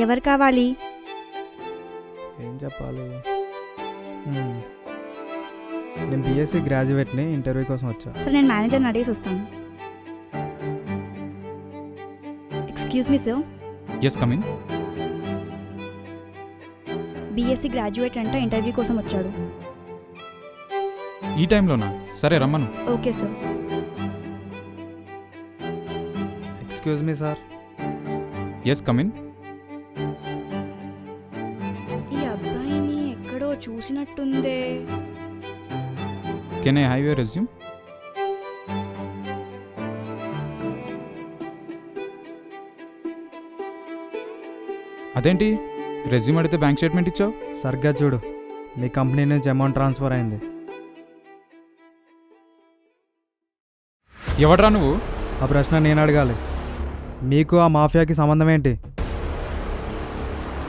ఎవరు కావాలి? ఏం చెప్పాలి? నేను బీఎస్సీ గ్రాడ్యుయేట్ని, ఇంటర్వ్యూ కోసం వచ్చా. సార్ నేను మేనేజర్ని అడిగేసి వస్తాను. Excuse me sir. Yes coming. BSc graduate అంట, ఇంటర్వ్యూ కోసం వచ్చాడు. ఈ టైంలోనా? సరే రమ్మను. Okay sir. Excuse me sir. Yes coming. ఈ అబ్బాయిని ఎక్కడో చూసినట్టుందే. Can I have your resume? అదేంటి రెజ్యూమ్ అడిగితే బ్యాంక్ స్టేట్మెంట్ ఇచ్చావు? సరిగ్గా చూడు, మీ కంపెనీ నుంచి అమౌంట్ ట్రాన్స్ఫర్ అయింది. ఎవడ్రా నువ్వు? ఆ ప్రశ్న నేను అడగాలి. మీకు ఆ మాఫియాకి సంబంధం ఏంటి?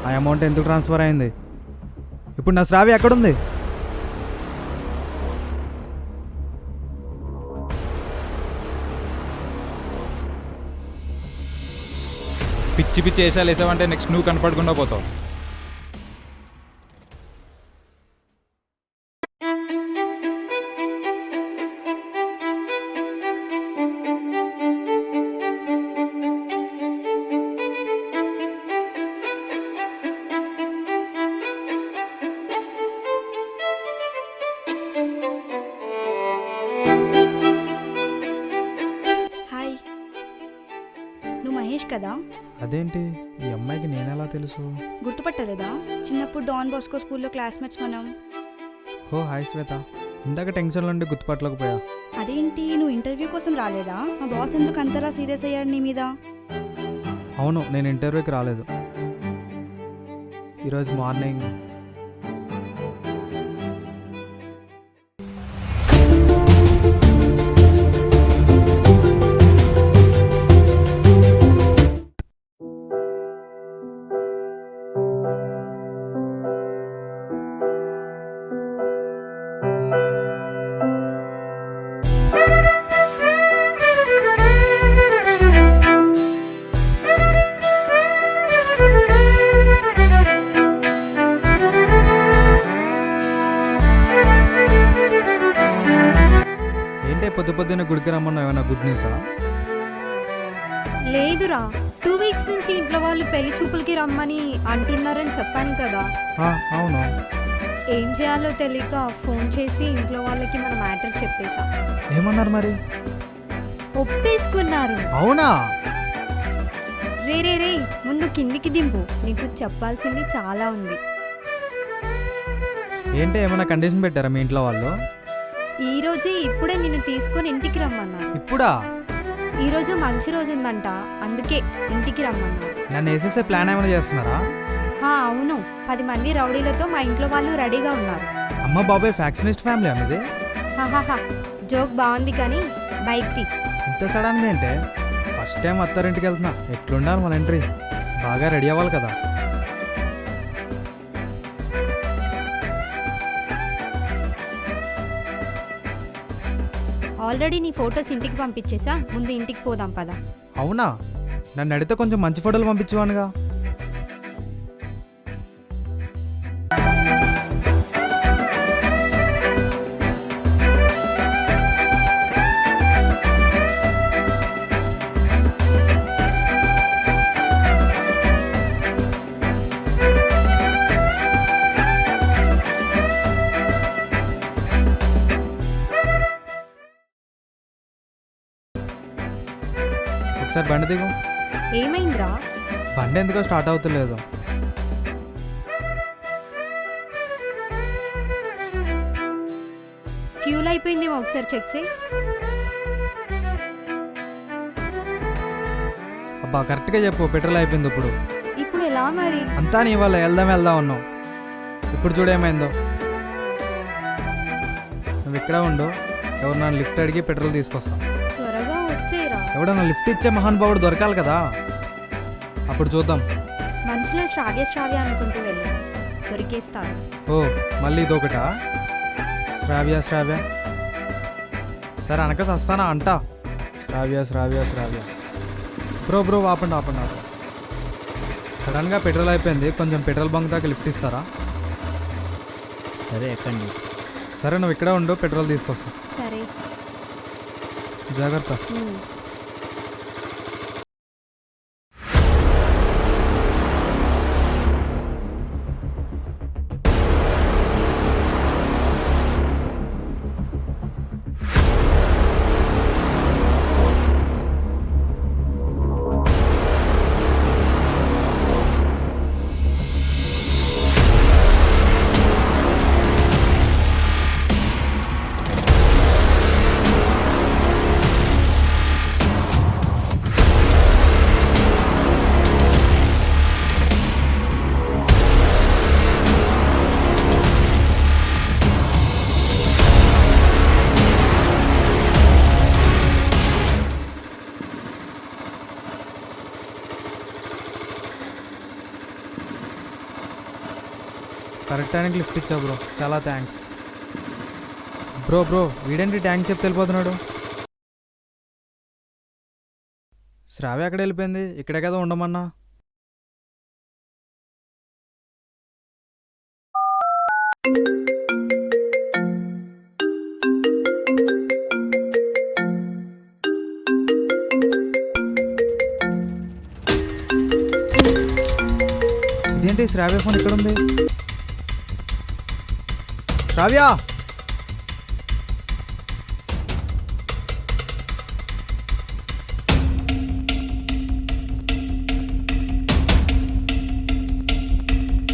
ఆ అమౌంట్ ఎందుకు ట్రాన్స్ఫర్ అయింది? ఇప్పుడు నా శ్రావ్య ఎక్కడుంది? పిచ్చి పిచ్చి వేసాలు వేసావంటే నెక్స్ట్ నువ్వు కనపడకుండా పోతావు. హాయ్, నువ్వు మహేష్ కదా? అదేంటి ఈ అమ్మాయికి నేనెలా తెలుసు? గుర్తుపట్టలేదా? చిన్నప్పుడు డాన్ బాస్కో స్కూల్లో క్లాస్మేట్స్ మనం. ఓ హాయ్ శ్వేత, ఇందాక టెన్షన్లో ఉండి గుర్తుపట్టలేకపోయా. అదేంటి నువ్వు ఇంటర్వ్యూ కోసం రాలేదా? మా బాస్ ఎందుకు అంతలా సీరియస్ అయ్యాడు నీ మీద? అవును, నేను ఇంటర్వ్యూకి రాలేదు. ఈరోజు మార్నింగ్ పొద్దున్న గుడికి రమ్మన్నా, ఏమైనా గుడ్ న్యూసా? లేదురా, 2 వీక్స్ నుంచి ఇంట్లో వాళ్ళు పెళ్లి చూపులకి రమ్మని అంటున్నారని చెప్పాను కదా. అవును. ఏం చేయాలో తెలియక ఫోన్ చేసి ఇంట్లో వాళ్ళకి మన మ్యాటర్ చెప్పేశా. ఏమన్నారు మరి? ఒప్పేసుకున్నారు. అవునా? రే ముందు కిందికి దింపు, నీకు చెప్పాల్సింది చాలా ఉంది. ఏంటి, ఏమైనా కండిషన్ పెట్టారా మీ ఇంట్లో వాళ్ళు? ఈ రోజే ఇప్పుడే నిన్ను తీసుకొని ఇంటికి రమ్మన్నారు. ఇప్పుడా? ఈరోజు మంచి రోజు ఉందంట, అందుకే ఇంటికి రమ్మన్నారు. నన్ను వేసేసే ప్లాన్ ఏమైనా చేస్తున్నారా? అవును, 10 మంది రౌడీలతో మా ఇంట్లో వాళ్ళు రెడీగా ఉన్నారు. అమ్మ బాబాయ్ ఫ్యాక్షనిస్ట్ ఫ్యామిలీ అమ్మది. హాహాహా, జోక్ బాగుంది కానీ బైక్ తీ. ఇంత సడన్గా ఏంటే? ఫస్ట్ టైం అత్తారింటికి వెళ్తున్నా, ఎట్లుండాలి మన ఎంట్రీ? బాగా రెడీ అవ్వాలి కదా. ఆల్రెడీ నీ ఫొటోస్ ఇంటికి పంపించేసా, ముందు ఇంటికి పోదాం పద. అవునా? నన్ను అడిగితే కొంచెం మంచి ఫోటోలు పంపించేవానుగా. ఒకసారి బండి దిగు. ఏమైందిరా? బండి ఎందుకో స్టార్ట్ అవుతలేదు. ఫ్యూల్ అయిపోయిందేమో, ఒకసారి చెక్ చేయి. అబ్బా కరెక్ట్గా చెప్పు, పెట్రోల్ అయిపోయింది. ఇప్పుడు ఎలా మరి? అంతా నీ వల్ల, వెళ్దాం ఉన్నావు. ఇప్పుడు చూడేమైందో. నువ్వు ఇక్కడ ఉండు, ఎవరు నన్ను లిఫ్ట్ అడిగి పెట్రోల్ తీసుకొస్తా. త్వరగా వచ్చేయరా. ఎవడన్నా లిఫ్ట్ ఇచ్చే మహానుభావుడు దొరకాలి కదా, అప్పుడు చూద్దాం. మనసులో శ్రావ్య అనుకుంటూ వెళ్ళు, దొరికేస్తారు. ఓ మళ్ళీ ఇదొకటా? శ్రావ్య సరే అనక సస్తానా అంట. శ్రావ్య బ్రో ఆపండి. సడన్గా పెట్రోల్ అయిపోయింది, కొంచెం పెట్రోల్ బంక్ దాకా లిఫ్ట్ ఇస్తారా? సరే ఎక్కండి. సరే నువ్వు ఇక్కడే ఉండు, పెట్రోల్ తీసుకొస్తా. సరే. జాగ్రత్త. కరెక్ట్ టైంకి లిఫ్ట్ ఇచ్చా బ్రో, చాలా థ్యాంక్స్. బ్రో వీడేంటి ట్యాంక్ చెప్తే వెళ్ళిపోతున్నాడు? శ్రావ్య ఎక్కడ వెళ్ళిపోయింది? ఇక్కడే కదా ఉండమన్నా. ఇదేంటి శ్రావ్య ఫోన్ ఇక్కడ ఉంది? శ్రావ్య!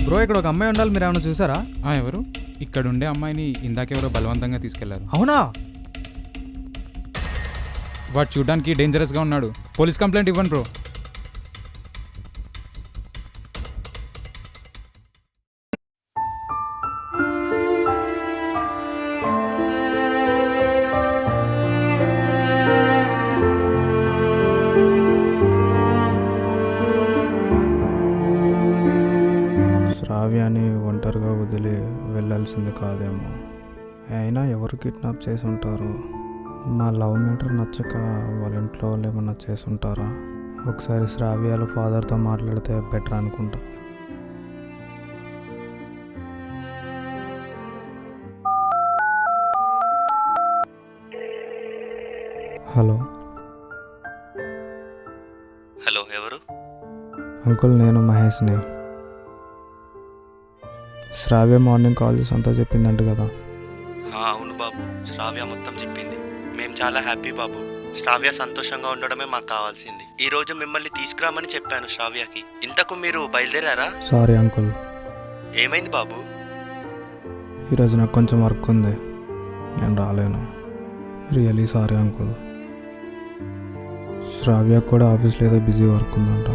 బ్రో ఇక్కడ ఒక అమ్మాయి ఉండాలి, మీరు ఏమైనా చూసారా? ఎవరు? ఇక్కడ ఉండే అమ్మాయిని ఇందాకెవరో బలవంతంగా తీసుకెళ్లారు. అవునా? వాడు చూడ్డానికి డేంజరస్గా ఉన్నాడు. పోలీస్ కంప్లైంట్ ఇవ్వండి బ్రో. శ్రావ్యాన్ని ఒంటరిగా వదిలి వెళ్ళాల్సింది కాదేమో. అయినా ఎవరు కిడ్నాప్ చేసి ఉంటారు? మా లవ్ మ్యాటర్ నచ్చక వాళ్ళ ఇంట్లో వాళ్ళు ఏమన్నా చేసి ఉంటారా? ఒకసారి శ్రావ్యాల ఫాదర్తో మాట్లాడితే బెటర్ అనుకుంటా. హలో హలో, ఎవరు? అంకుల్, నేను మహేష్ని. శ్రావ్య మార్నింగ్ కాల్ చేసి అంతా చెప్పిందంట కదా? అవును బాబు, శ్రావ్య మొత్తం చెప్పింది. మేము చాలా హ్యాపీ బాబు. శ్రావ్య సంతోషంగా ఉండడమే మాకు కావాల్సింది. ఈ రోజు మిమ్మల్ని తీసుకురామని చెప్పాను శ్రావ్యకి. ఇంతకు మీరు బయలుదేరారా? Sorry uncle. ఏమైంది బాబు? ఈరోజు నాకు కొంచెం వర్క్ ఉంది, నేను రాలేను. Really sorry uncle. శ్రావ్య కూడా ఆఫీస్లో ఏదో బిజీ వర్క్ ఉందంట.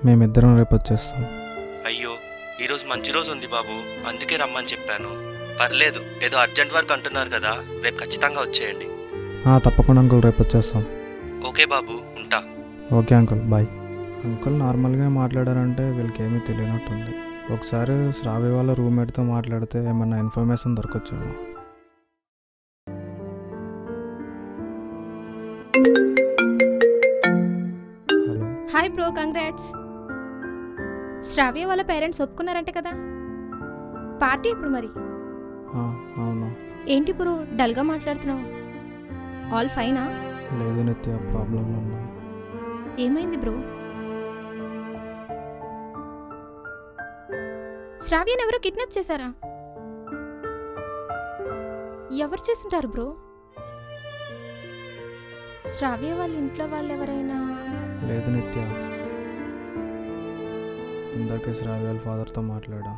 మేమిద్దరం రేపు వచ్చేస్తాం. అయ్యో, ఈరోజు మంచి రోజు ఉంది బాబు, అందుకే రమ్మని చెప్పాను. పర్లేదు, ఏదో అర్జెంట్ వర్క్ అంటున్నారు కదా, రేపు ఖచ్చితంగా వచ్చేయండి. తప్పకుండా అంకుల్, రేపు వచ్చేస్తాం. ఓకే బాబు, ఉంటా. Okay uncle, bye. అంకుల్ నార్మల్గా మాట్లాడారంటే వీళ్ళకి ఏమీ తెలియనట్టుంది. ఒకసారి శ్రావ్య వాళ్ళ రూమ్మేట్తో మాట్లాడితే ఏమన్నా ఇన్ఫర్మేషన్ దొరకొచ్చేమో. Hello. Hi bro, congrats. Shravya వాళ్ళ పేరెంట్స్ ఒప్పుకున్నారంటే కదా, పార్టీ ఎప్పుడు మరి? అవును. ఏంటి బ్రో డల్గా మాట్లాడుతున్నావు? ఆల్ ఫైనా? లేదు నిత్య, ప్రాబ్లంలో ఉన్నా. ఏమైంది బ్రో? శ్రావ్యని ఎవరో కిడ్నాప్ చేశారా? ఎవరు చేస్తుంటారు బ్రో? శ్రావ్య వాళ్ళ ఇంట్లో వాళ్ళు ఎవరైనా? లేదు నిత్య, ఇందాకే శ్రావ్య వాళ్ళ ఫాదర్తో మాట్లాడా.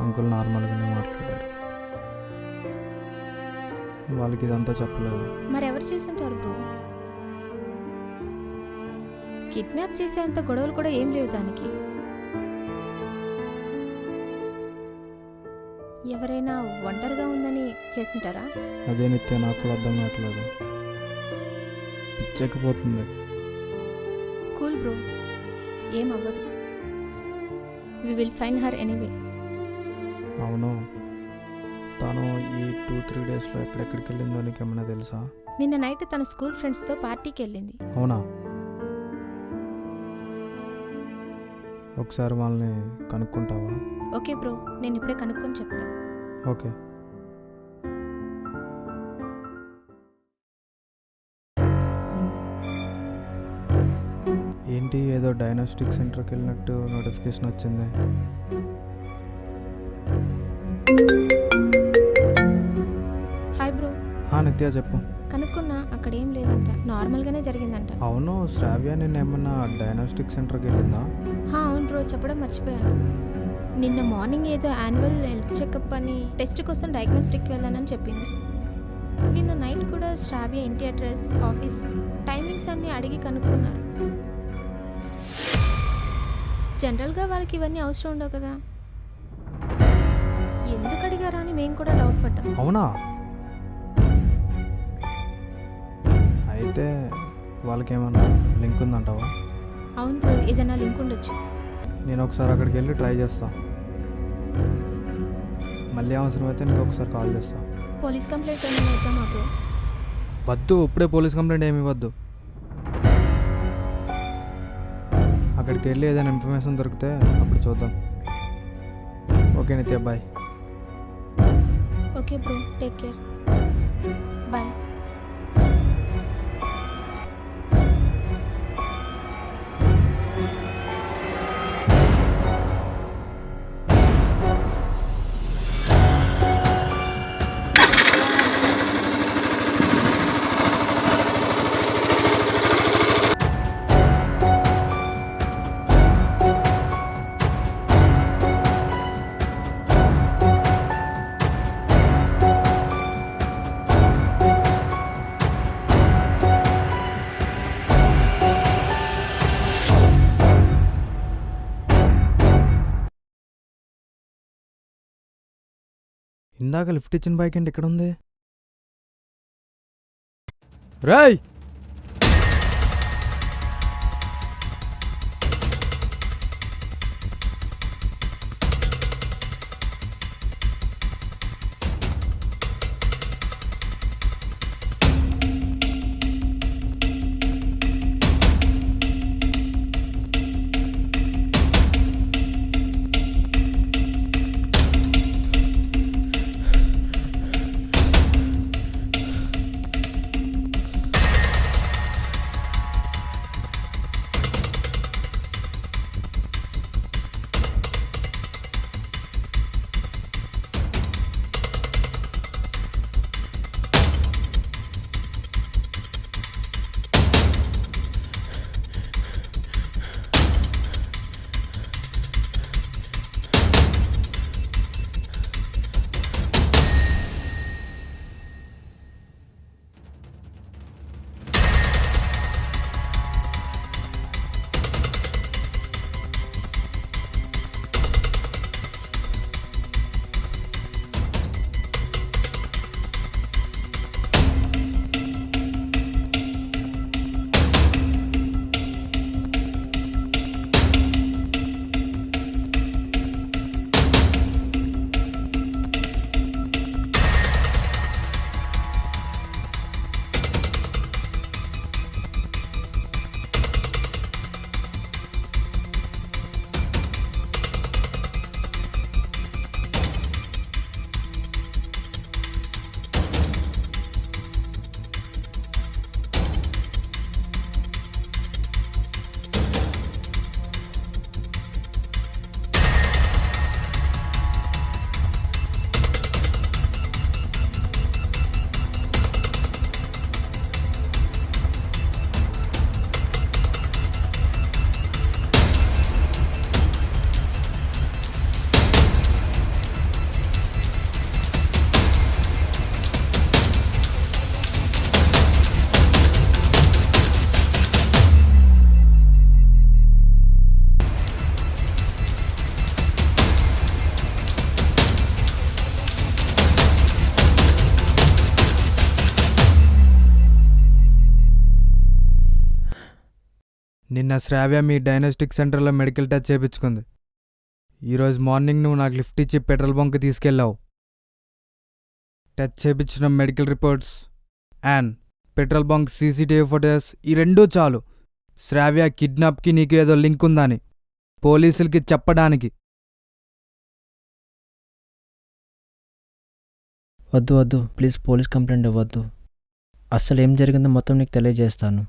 అంకుల్ నార్మల్గానే మాట్లాడారు. వాళ్ళకి ఇదంతా చెప్పలేదు. మరి ఎవరు చేస్తుంటారు బ్రో? కిడ్నాప్ చేసేంత గొడవలు కూడా ఏం లేవు దానికి. ఎవరైనా ఒంటరిగా ఉందని చేస్తుంటారా? అదే నిత్య, నాకు కూడా అర్థం కావట్లేదు. పిచ్చెక్కిపోతుంది. కూల్ బ్రో, ఏం అవ్వదు. We will find her anyway. అవును, తను ఈ 2-3 డేస్లో ఎక్కడెక్కడికి వెళ్ళిందో నీకేమైనా తెలుసా? నిన్న నైట్ తన స్కూల్ ఫ్రెండ్స్తో పార్టీకి వెళ్ళింది. అవునా? ఒకసారి వాళ్ళని కనుక్కుంటావా? ఓకే బ్రో, నేను ఇప్పుడే కనుక్కొని చెప్తా. ఓకే. ఏంటి ఏదో డయాగ్నోస్టిక్ సెంటర్కి వెళ్ళినట్టు నోటిఫికేషన్ వచ్చింది. Hi bro. నిత్య చెప్పు. కనుక్కున్నా, అక్కడ ఏం లేదంట, నార్మల్గానే జరిగిందంట. అవును, శ్రావ్య నేను ఏమన్నా డయాగ్నోస్టిక్ సెంటర్కి వెళ్ళిందా? అవును బ్రో, చెప్పడం మర్చిపోయాను. నిన్న మార్నింగ్ ఏదో యాన్యువల్ హెల్త్ చెకప్ అని టెస్ట్ కోసం డయాగ్నోస్టిక్ వెళ్ళానని చెప్పింది. నిన్న నైట్ కూడా శ్రావ్య ఇంటి అడ్రస్, ఆఫీస్ టైమింగ్స్ అన్నీ అడిగి కనుక్కున్నారు. జనరల్గా వాళ్ళకి ఇవన్నీ అవసరం ఉండవు కదా, ఎందుకు అడిగారా అని మేము కూడా డౌట్ పడ్డాం. అవునా? అయితే వాళ్ళకి ఏమన్నా లింక్ ఉందంటావా? అవును బ్రో, ఏదైనా లింక్ ఉండొచ్చు. నేను ఒకసారి అక్కడికి వెళ్ళి ట్రై చేస్తా. మళ్ళీ అవసరమైతే నీకు ఒకసారి కాల్ చేస్తా. పోలీస్ కంప్లైంట్ ఏమైనా ఇద్దామా బ్రో? వద్దు, ఇప్పుడే పోలీస్ కంప్లైంట్ ఏమి ఇవ్వద్దు. అక్కడికి వెళ్ళి ఏదైనా ఇన్ఫర్మేషన్ దొరికితే అప్పుడు చూద్దాం. Okay Nitya, bye. Okay bro, take care, bye. ఇందాక లిఫ్ట్ ఇచ్చిన బైక్ ఏంటి ఇక్కడ ఉంది? రాయ్, నిన్న శ్రావ్య మీ డయాగ్నోస్టిక్ సెంటర్లో మెడికల్ టచ్ చేయించుకుంది. ఈరోజు మార్నింగ్ నువ్వు నాకు లిఫ్ట్ ఇచ్చి పెట్రోల్ బంక్కి తీసుకెళ్ళావు. టచ్ చేయించిన medical reports and petrol bunk CCTV footage ఈ రెండూ చాలు శ్రావ్య కిడ్నాప్కి నీకు ఏదో లింక్ ఉందని పోలీసులకి చెప్పడానికి. వద్దు వద్దు ప్లీజ్ పోలీస్ కంప్లైంట్ ఇవ్వద్దు. అస్సలు ఏం జరిగిందో మొత్తం నీకు తెలియజేస్తాను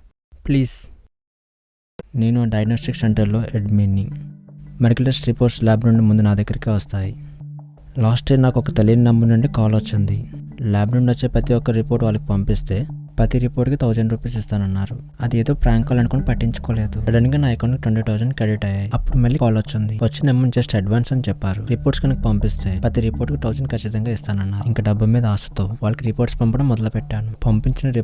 ప్లీజ్. నేను డయాగ్నోస్టిక్ సెంటర్లో అడ్మిన్ని. మెడికల్ టెస్ట్ రిపోర్ట్స్ ల్యాబ్ నుండి ముందు నా దగ్గరికి వస్తాయి. లాస్ట్ ఇయర్ నాకు ఒక తెలియని నంబర్ నుండి కాల్ వచ్చింది. ల్యాబ్ నుండి వచ్చే ప్రతి ఒక్క రిపోర్ట్ వాళ్ళకి పంపిస్తే ప్రతి రిపోర్ట్కి 1000 రూపీస్ ఇస్తానన్నారు. అది ఏదో ప్రాంక్ కాల్ అనుకుని పట్టించుకోలేదు. సడన్గా నా అకౌంట్కి 20,000 క్రెడిట్ అయ్యాయి. అప్పుడు మళ్ళీ కాల్ వచ్చింది. వచ్చిన అమౌంట్ జస్ట్ అడ్వాన్స్ అని చెప్పారు. రిపోర్ట్స్ కనుక పంపిస్తే ప్రతి రిపోర్ట్కి 1000 ఖచ్చితంగా ఇస్తానన్నారు. ఇంకా డబ్బు మీద ఆశతో వాళ్ళకి రిపోర్ట్స్ పంపడం మొదలు పెట్టాను. పంపించిన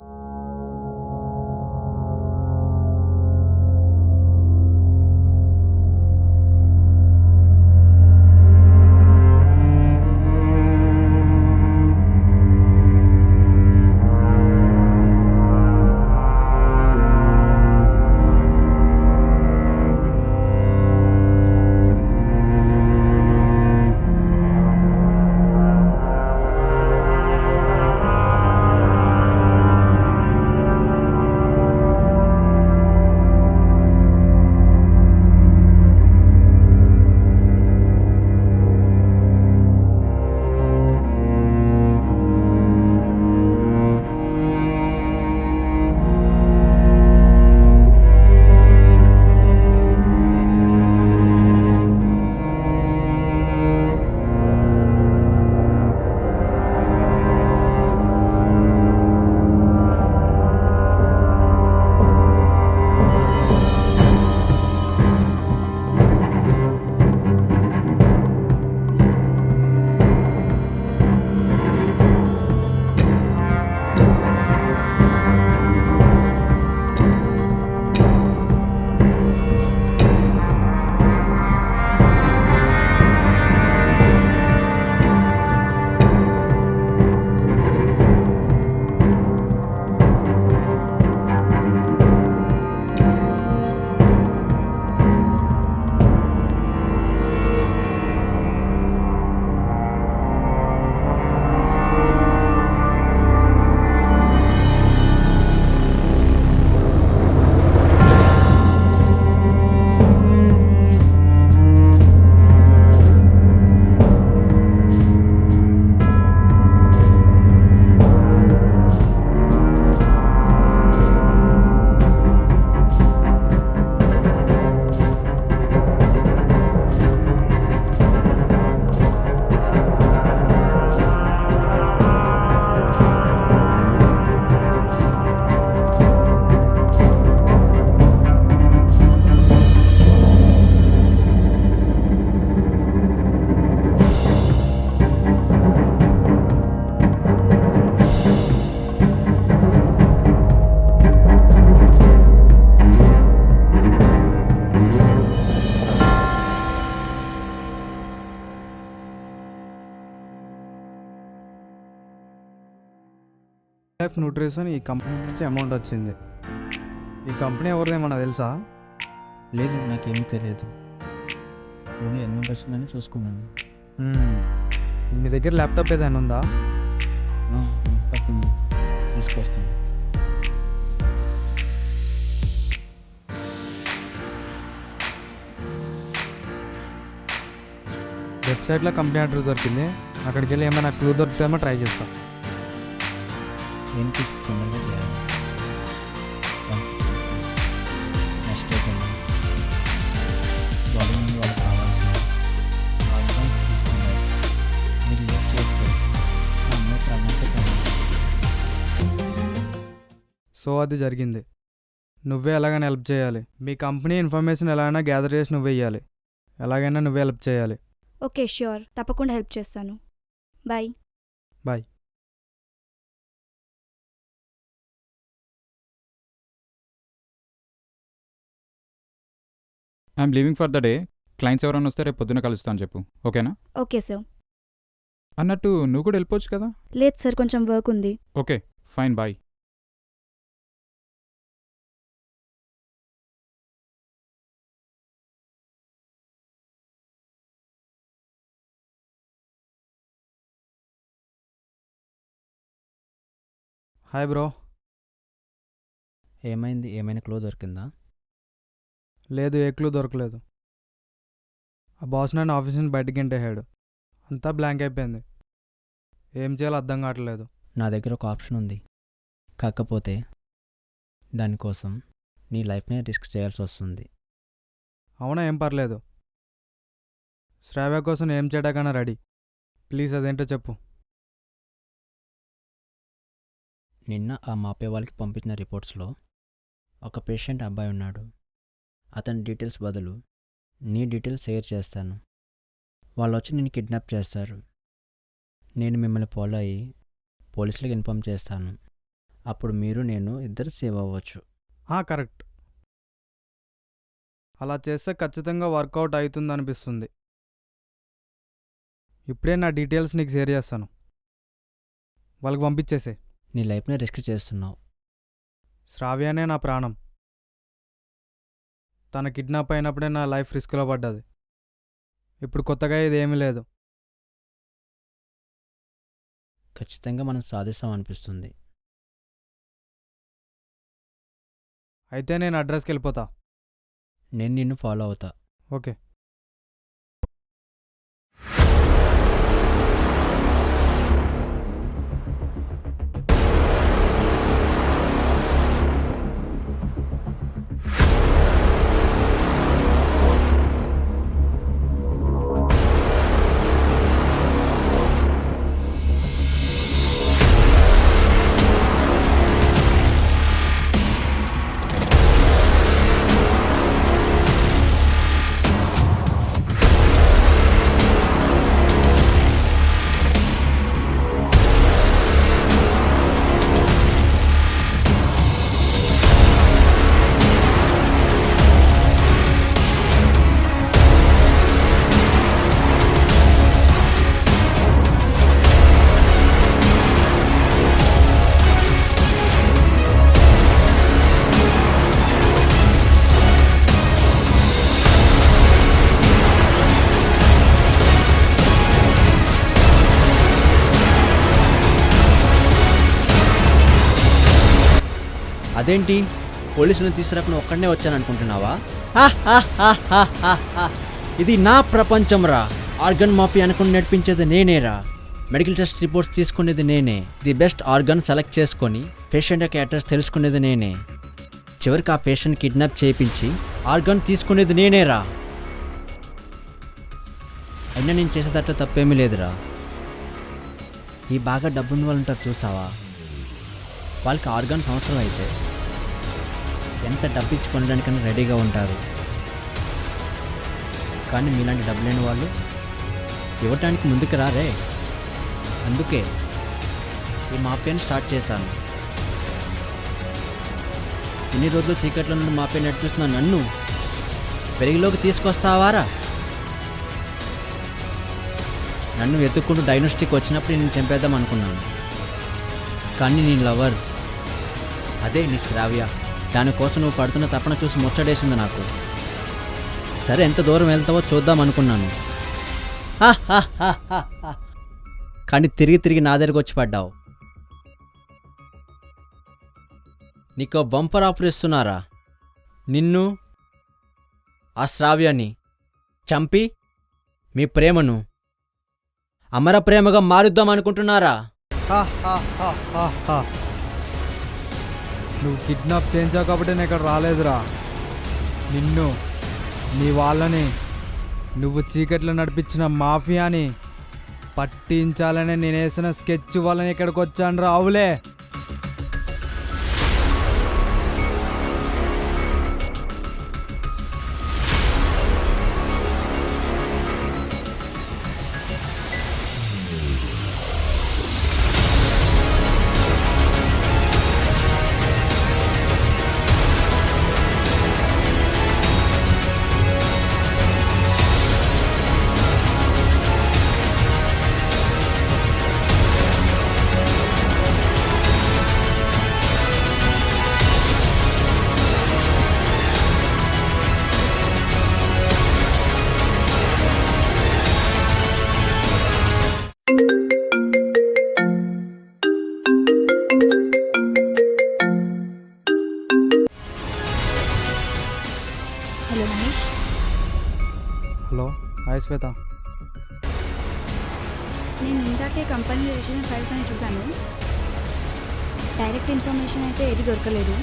లైఫ్ న్యూట్రిషన్ ఈ కంపెనీ నుంచి అమౌంట్ వచ్చింది. ఈ కంపెనీ ఎవరిదేమన్నా తెలుసా? లేదు, నాకేమీ తెలియదు. నేను ఎన్నో వచ్చిందని చూసుకున్నాను. మీ దగ్గర ల్యాప్టాప్ ఏదైనా ఉందా? తప్పకుండా తీసుకొస్తాను. వెబ్సైట్లో కంపెనీ అడ్రస్ దొరికింది. అక్కడికి వెళ్ళి ఏమైనా క్లూ దొరికితేమో ట్రై చేస్తాను. ఏం తీసుకున్నాను చేయాలి. నెక్స్ట్ వాళ్ళ నుండి వాళ్ళకి కావాల్సింది అడ్వాన్స్ తీసుకున్నారు. మీరు యూజ్ చేస్తే ఆ అమ్మాయి ప్రాణానికి సో అది జరిగింది. నువ్వే ఎలాగైనా హెల్ప్ చేయాలి. మీ కంపెనీ ఇన్ఫర్మేషన్ ఎలాగైనా గ్యాదర్ చేసి నువ్వే ఇవ్వాలి. ఎలాగైనా నువ్వే హెల్ప్ చేయాలి. ఓకే ష్యూర్, తప్పకుండా హెల్ప్ చేస్తాను. Bye. Bye. I'm leaving for the day. Clients ఎవరైనా వస్తే రేపు పొద్దున కలుస్తాను చెప్పు, ఓకేనా? Okay sir. అన్నట్టు నువ్వు కూడా వెళ్ళిపోవచ్చు కదా? లేదు సార్, కొంచెం వర్క్ ఉంది. Okay fine, bye. Hi bro. ఏమైంది? ఏమైనా క్లో దొరికిందా? లేదు, ఏ క్లూ దొరకలేదు. ఆ బాస్ నన్ను ఆఫీస్ నుంచి బయటికి గెంటేశాడు. అంతా బ్లాంక్ అయిపోయింది. ఏం చేయాలో అర్థం కావట్లేదు. నా దగ్గర ఒక ఆప్షన్ ఉంది, కాకపోతే దానికోసం నీ లైఫ్నే రిస్క్ చేయాల్సి వస్తుంది. అవునా, ఏం పర్లేదు. శ్రావ్య కోసం ఏం చేయడాకన్నా రెడీ. ప్లీజ్ అదేంటో చెప్పు. నిన్న ఆ మాపే వాళ్ళకి పంపించిన రిపోర్ట్స్లో ఒక పేషెంట్ అబ్బాయి ఉన్నాడు. అతని డీటెయిల్స్ బదులు నీ డీటెయిల్స్ షేర్ చేస్తాను. వాళ్ళు వచ్చి నిన్ను కిడ్నాప్ చేస్తారు. నేను మిమ్మల్ని ఫాలో అయ్యి పోలీసులకు ఇన్ఫామ్ చేస్తాను. అప్పుడు మీరు నేను ఇద్దరు సేవ్ అవ్వచ్చు. కరెక్ట్. అలా చేస్తే ఖచ్చితంగా వర్కౌట్ అవుతుంది అనిపిస్తుంది. ఇప్పుడే నా డీటెయిల్స్ నీకు షేర్ చేస్తాను. వాళ్ళకి పంపించేసే. నీ లైఫ్ని రిస్క్ చేస్తున్నావు. శ్రావ్యనే నా ప్రాణం. తన కిడ్నాప్ అయినప్పుడే నా లైఫ్ రిస్క్లో పడ్డది. ఇప్పుడు కొత్తగా ఇది ఏమీ లేదు. ఖచ్చితంగా మనం సాధిస్తాం అనిపిస్తుంది. అయితే నేను అడ్రస్కి వెళ్ళిపోతా. నేను నిన్ను ఫాలో అవుతా. ఓకే. అదేంటి, పోలీసులను తీసుకురాకుండా ఒక్కడనే వచ్చాను అనుకుంటున్నావా? ఇది నా ప్రపంచం రా. ఆర్గన్ మాఫియా అనుకుని నడిపించేది నేనేరా. మెడికల్ టెస్ట్ రిపోర్ట్స్ తీసుకునేది నేనే. ది బెస్ట్ ఆర్గన్ సెలెక్ట్ చేసుకొని పేషెంట్ యొక్క అడ్రస్ తెలుసుకునేది నేనే. చివరికి ఆ పేషెంట్ కిడ్నాప్ చేయించి ఆర్గన్ తీసుకునేది నేనేరా. అయినా నేను చేసేదట్లా తప్పేమీ లేదురా. ఈ బాగా డబ్బున్న వాళ్ళు ఉంటారు చూసావా, వాళ్ళకి ఆర్గన్స్ అవసరం అయితే ఎంత డబ్బు ఇచ్చి కొనడానికన్నా రెడీగా ఉంటారు. కానీ మీలాంటి డబ్బు లేని వాళ్ళు ఇవ్వటానికి ముందుకు రారే. అందుకే ఈ మాఫియాని స్టార్ట్ చేశాను. ఇన్ని రోజులు చీకట్లో నుండి మాఫియా నడిపిస్తున్న నన్ను వెలుగులోకి తీసుకొస్తావారా? నన్ను వెతుక్కుంటూ డయాగ్నోస్టిక్ వచ్చినప్పుడు నేను చంపేద్దాం అనుకున్నాను. కానీ నీ లవర్, అదే నీ శ్రావ్య, దానికోసం నువ్వు పడుతున్న తపన చూసి ముచ్చటేసింది నాకు. సరే, ఎంత దూరం వెళ్తావో చూద్దాం అనుకున్నాను. కానీ తిరిగి తిరిగి నా దగ్గరకు వచ్చి పడ్డావు. నీకో బంపర్ ఆఫర్ ఇస్తున్నారా? నిన్ను, ఆ శ్రావ్యాన్ని చంపి మీ ప్రేమను అమర ప్రేమగా మారుద్దాం అనుకుంటున్నారా? నువ్వు కిడ్నాప్ చేయించావు కాబట్టి నేను ఇక్కడ రాలేదురా. నిన్ను, నీ వాళ్ళని, నువ్వు చీకట్లో నడిపించిన మాఫియాని పట్టించాలని నేను వేసిన స్కెచ్ వాళ్ళని ఇక్కడికి వచ్చాను రా. అవులే, హాయ్ శ్వేత. నేను ఇందాకే కంపెనీ రిజిస్ట్రేషన్ ఫైల్స్ అని చూశాను. డైరెక్ట్ ఇన్ఫర్మేషన్ అయితే ఏది దొరకలేదు.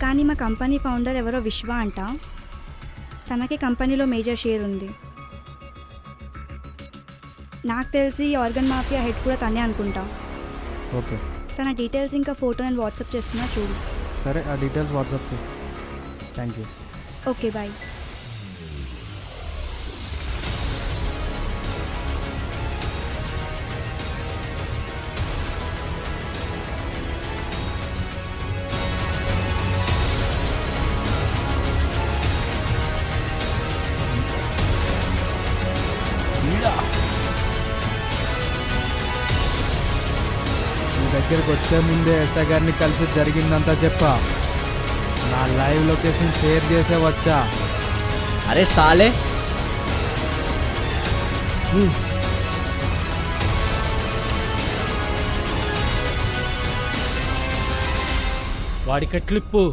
కానీ మా కంపెనీ ఫౌండర్ ఎవరో విశ్వ అంట. తనకి కంపెనీలో మేజర్ షేర్ ఉంది. నాకు తెలిసి ఆర్గన్ మాఫియా హెడ్ కూడా తనే అనుకుంటా. ఓకే తన డీటెయిల్స్ ఇంకా ఫోటో నేను వాట్సాప్ చేస్తున్నా చూడు. సరే, ఆ డీటెయిల్స్ వాట్సాప్ చేయి. Thank you. Okay bye. మీ దగ్గరికి వచ్చే ముందే ఎస్ఐ గారిని కలిసి జరిగిందంతా చెప్పా. నా లైవ్ లొకేషన్ షేర్ చేసే వచ్చా. అరే సాలే, వాడికి క్లిప్పు.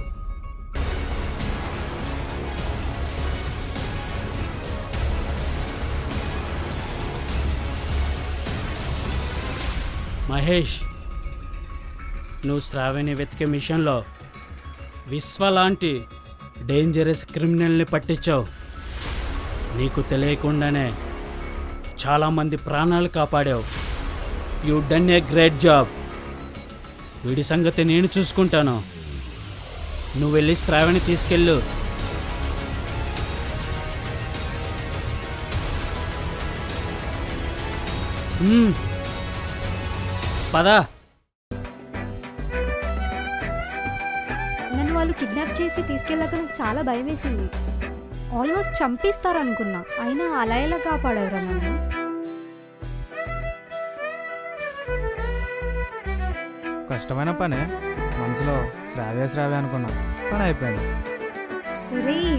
మహేష్, నువ్వు శ్రావణి వెతికే మిషన్లో విశ్వ లాంటి డేంజరస్ క్రిమినల్ని పట్టించావు. నీకు తెలియకుండానే చాలామంది ప్రాణాలు కాపాడావు. You done a great job. వీడి సంగతి నేను చూసుకుంటాను. నువ్వు వెళ్ళి శ్రావణి తీసుకెళ్ళు. పదా. నన్ను వాళ్ళు కిడ్నాప్ చేసి తీసుకెళ్ళాక నాకు చాలా భయం వేసింది. ఆల్మోస్ట్ చంపిస్తారనుకున్నా, అయినా అలా ఎలా కాపాడేవరా నన్ను? కష్టమైన పనే. మనసులో శ్రావ్య శ్రావ్య అనుకున్నా, పని అయిపోయింది. ఒరేయ్,